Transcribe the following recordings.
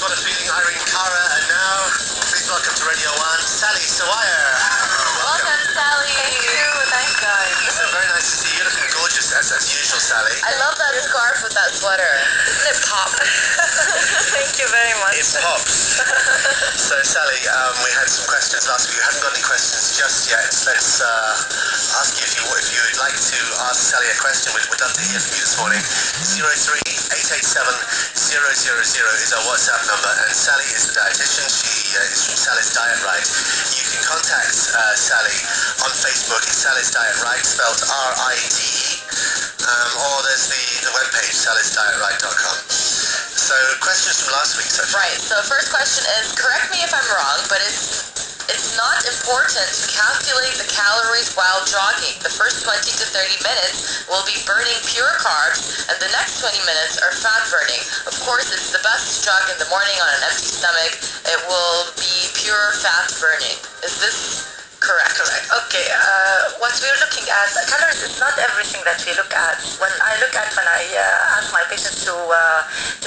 What a Feeling, Irene Cara, and now, please welcome to Radio 1, Sally Sawaya. Welcome, Sally. Thank you. Thanks, guys. So very nice to see you. Looking gorgeous as usual, Sally. I love that scarf with that sweater. Isn't it pop? Thank you very much. It pops. So, Sally, we had some questions last week. We haven't got any questions just yet. Let's ask you if you would like to ask Sally a question. We'd love to hear from you this morning. 03-887-000 is our WhatsApp number, and Sally is the dietitian. She is from Sally's Diet Right. You can contact Sally on Facebook. It's Sally's Diet Right, spelled R-I-T-E, or there's the webpage, sallysdietright.com. So, questions from last week, Sophie. Right, so first question is, correct me if I'm wrong, but it's not important to calculate the calories while jogging. The first 20 to 30 minutes will be burning pure carbs, and the next 20 minutes are fat burning. Of course, it's the best to jog in the morning on an empty stomach. It will be pure fat burning. Is this correct? Correct. Okay. What we're looking at, calories is not everything that we look at. When I ask my patients to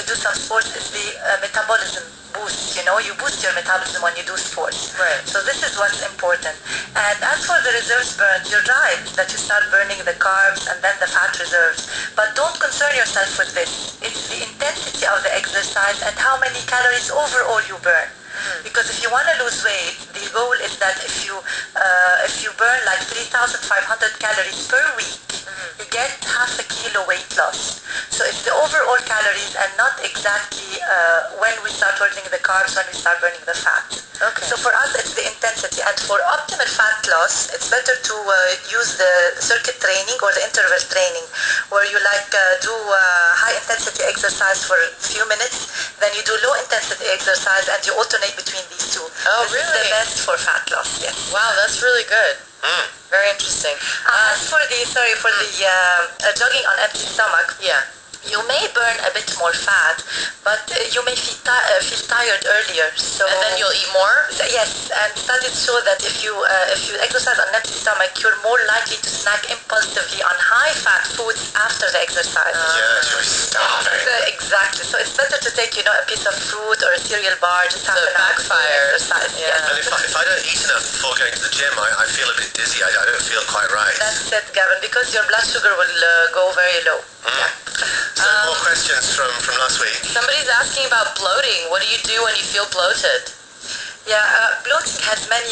do some sports, is the metabolism boost. You boost your metabolism when you do sports. Right. So this is what's important. And as for the reserves burned, you're right that you start burning the carbs and then the fat reserves. But don't concern yourself with this. It's the intensity of the exercise and how many calories overall you burn. Because if you want to lose weight, the goal is that if you burn like 3,500 calories per week, you get half a kilo weight loss. So it's the overall calories and not exactly when we start burning the carbs, when we start burning the fat. Okay. So for us, it's the intensity. And for optimal fat loss, it's better to use the circuit training or the interval training, where you do high intensity exercise for a few minutes, then you do low intensity exercise, and you alternate between these two. Oh, this really? is the best for fat loss, yes. Wow, that's really good. Very interesting. As for the jogging on empty stomach, Yeah. you may burn a bit more fat, but you may feel tired earlier. So And then you'll eat more? Yes, and studies show that if you exercise on an empty stomach, you're more likely to snack impulsively on high-fat foods after the exercise. Yeah, you're starving. Exactly. So it's better to take, a piece of fruit or a cereal bar just half So an hour before you backfires. exercise. Yeah. Yes. And if I don't eat enough before going to the gym, I feel a bit dizzy. I don't feel quite right. That's it, Gavin, because your blood sugar will go very low. Yeah. So more questions from last week. Somebody's asking about bloating. What do you do when you feel bloated? Yeah, bloating has many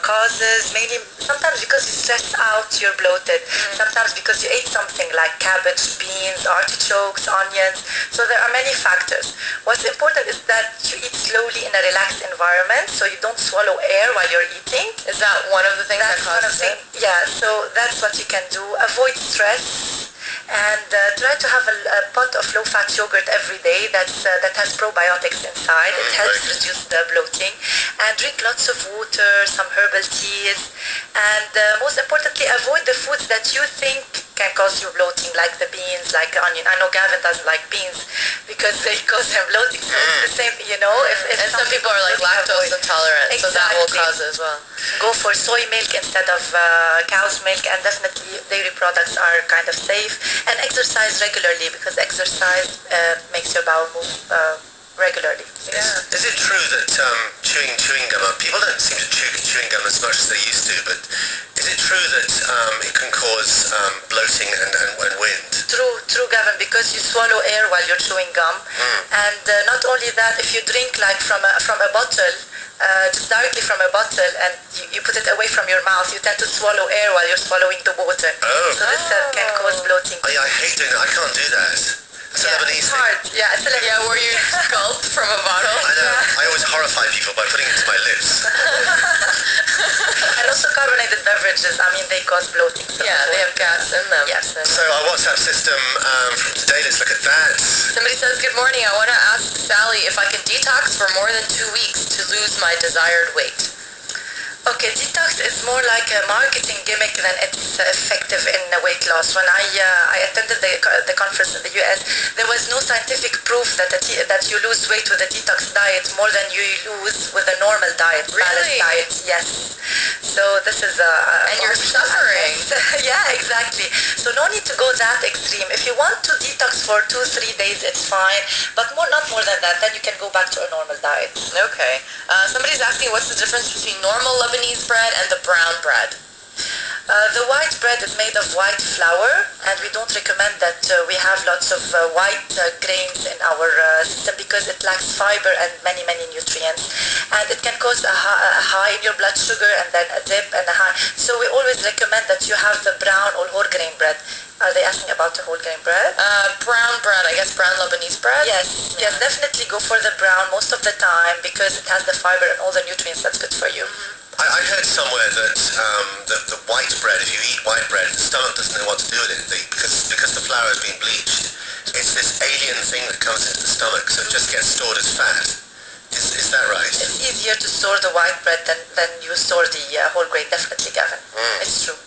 causes. Mainly, sometimes because you stress out, you're bloated. Sometimes because you ate something like cabbage, beans, artichokes, onions. So there are many factors. What's important is that you eat slowly in a relaxed environment, so you don't swallow air while you're eating. Is that one of the things that That's one of causes the it? Yeah. So that's what you can do. Avoid stress. And try to have a pot of low-fat yogurt every day that has probiotics inside. It helps reduce the bloating. And drink lots of water, some herbal teas. And most importantly, avoid the foods that you think can cause you bloating, like the beans, like onion. I know Gavin doesn't like beans because they cause him bloating. So it's the same, If And some people are like lactose intolerant, so that will Exactly. cause it as well. Go for soy milk instead of cow's milk, and definitely dairy products are kind of safe. And exercise regularly, because exercise makes your bowel move regularly. Yeah. Is it true that chewing gum, people don't seem to chew chewing gum as much as they used to, but is it true that it can cause bloating and wind? True, Gavin, because you swallow air while you're chewing gum. And not only that, if you drink like from a bottle, just directly from a bottle, and you put it away from your mouth, you tend to swallow air while you're swallowing the water. Oh. So this can cause bloating. I hate doing that. I can't do that. It's a It's Lebanese thing. hard. Yeah, it's a Yeah, where you gulp from a bottle. I know. I always horrify people by putting it to my lips. And also carbonated beverages, they cause bloating. So Yeah, they have gas in them. Yes. So our WhatsApp system from today, let's look at that. Somebody says, good morning, I want to ask Sally if I can detox for more than 2 weeks to lose my desired weight. Okay, detox is more like a marketing gimmick than it's effective in weight loss. When I attended the conference in the US, there was no scientific proof that that you lose weight with a detox diet more than you lose with a normal diet, balanced diet. Yes. So this is And you're suffering. Yeah, exactly. So no need to go that extreme. If you want to detox for 2-3 days, it's fine, but not more than that. Then you can go back to a normal diet. Okay. Somebody's asking what's the difference between normal Lebanese bread and the brown bread? The white bread is made of white flour, and we don't recommend that we have lots of white grains in our system because it lacks fiber and many nutrients, and it can cause a high in your blood sugar and then a dip and a high. So we always recommend that you have the brown or whole grain bread. Are they asking about the whole grain bread? Brown bread, I guess brown Lebanese bread? Yes, yes, definitely go for the brown most of the time because it has the fiber and all the nutrients that's good for you. I heard somewhere that the white bread, if you eat white bread, the stomach doesn't know what to do with it because the flour has been bleached. It's this alien thing that comes into the stomach, so it just gets stored as fat. Is that right? It's easier to store the white bread than you store the whole grain, definitely, Gavin. It's true.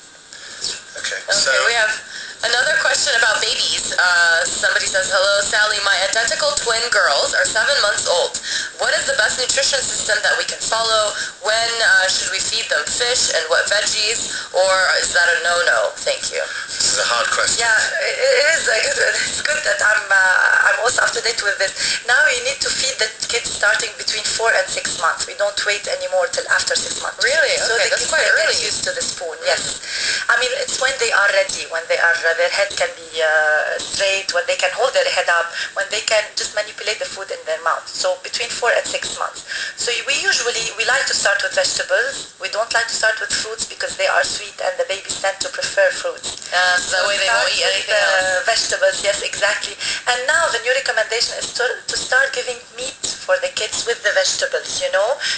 Okay. So we have another question about babies. Somebody says, hello, Sally. My identical twin girls are 7 months old. What is the best nutrition system that we can follow? When should we feed them fish and what veggies? Or is that a no-no? Thank you. This is a hard question. Yeah, it is. It's good that I'm also up to date with this. Now you need to feed the kids starting between 4 and 6 months. We don't wait anymore till after 6 months. Really? So Okay, the that's kids quite get early. used to the spoon. Yes. I mean, it's when they are ready, when they are their head can be straight, when they can hold their head up, when they can just manipulate the food in their mouth. So between 4 and 6 months. So we like to start with vegetables. We don't like to start with fruits because they are sweet and the babies tend to prefer fruits. So that way they won't eat anything else. Vegetables, yes, exactly. And now the new recommendation is to start giving meat for the kids with the vegetables,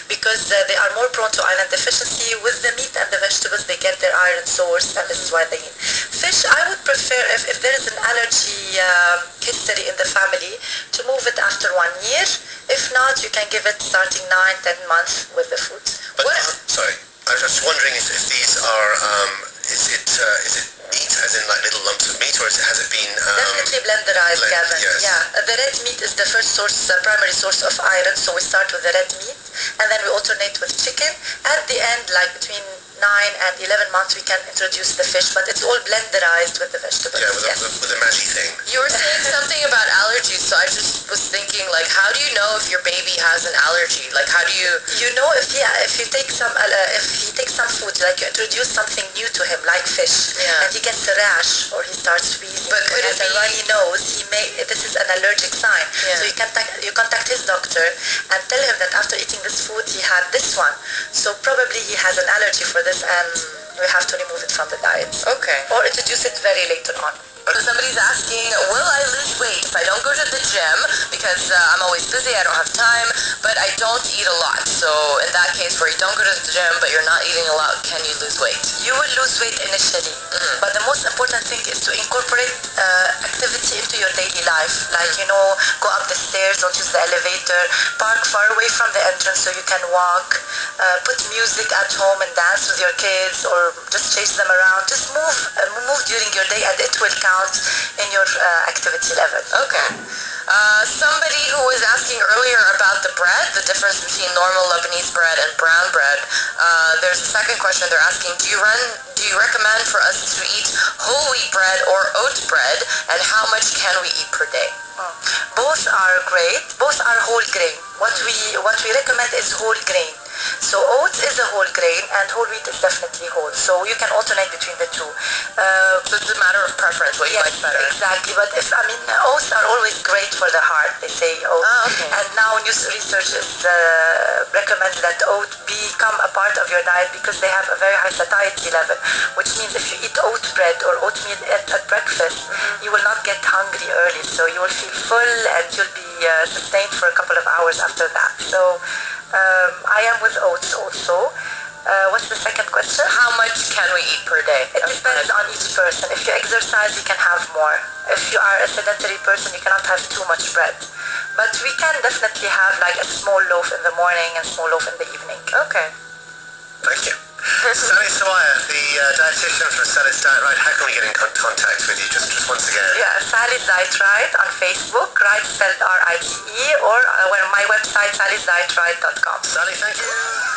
because they are more prone to iron deficiency. With the meat and the vegetables, they get their iron source, and this is why they need. Fish, I would prefer, if there is an allergy history in the family, to move it after 1 year. If not, you can give it starting 9-10 months with the food. But, sorry, I was just wondering if these are, is it meat, as in like little lumps of meat, or has it been... Definitely blenderized, Gavin. Yes. Yeah, the red meat is the first primary source of iron, so we start with the red meat, and then we alternate with chicken. At the end, like between 9 and 11 months, we can introduce the fish, but it's all blenderized with the vegetables. Yeah, with the magic thing. You were saying something about allergies, so I just was thinking, like, how do you know if your baby has an allergy? Like, how do you... You know, if you take some, if he takes some food, like you introduce something new to him, like fish, Yeah. and he gets a rash or he starts wheezing, But could or it has a be- runny nose, this is an allergic sign. Yeah. So you contact his doctor and tell him that after eating this food, he had this one. So probably he has an allergy for this, and we have to remove it from the diet. Okay. Or introduce it very later on. So somebody's asking, will I lose weight if I don't go to the gym? Because I'm always busy, I don't have time, but I don't eat a lot. So in that case where you don't go to the gym, but you're not eating a lot, can you lose weight? You will lose weight initially, but the most important thing is to incorporate activity into your daily life. Like, go up the stairs, don't use the elevator, park far away from the entrance so you can walk, put music at home and dance with your kids, or just chase them around. Just move during your day, and it will count in your activity level. Okay. Somebody who was asking earlier about the bread, the difference between normal Lebanese bread and brown bread. There's a second question. They're asking, do you recommend for us to eat whole wheat bread or oat bread, and how much can we eat per day? Both are great. Both are whole grain. What we recommend is whole grain. So oats is a whole grain, and whole wheat is definitely whole. So you can alternate between the two. So it's a matter of preference, what you like better. Exactly. But oats are always great for the heart. They say oats. Okay. And now new research recommends that oat become a part of your diet because they have a very high satiety level, which means if you eat oat bread or oatmeal at breakfast, you will not get hungry early. So you will feel full, and you'll be sustained for a couple of hours after that. So I am with oats also. What's the second question? How much can we eat per day? It depends on each person. If you exercise, you can have more. If you are a sedentary person, you cannot have too much bread. But we can definitely have like a small loaf in the morning and small loaf in the evening. Okay. Thank you. Sally Sawaya, the dietitian from Sally's Diet Right. How can we get in contact with you? Just once again. Yeah, Sally's Diet Right on Facebook, right spelled R-I-T-E, or my website, sallysdietright.com. Sally, thank you.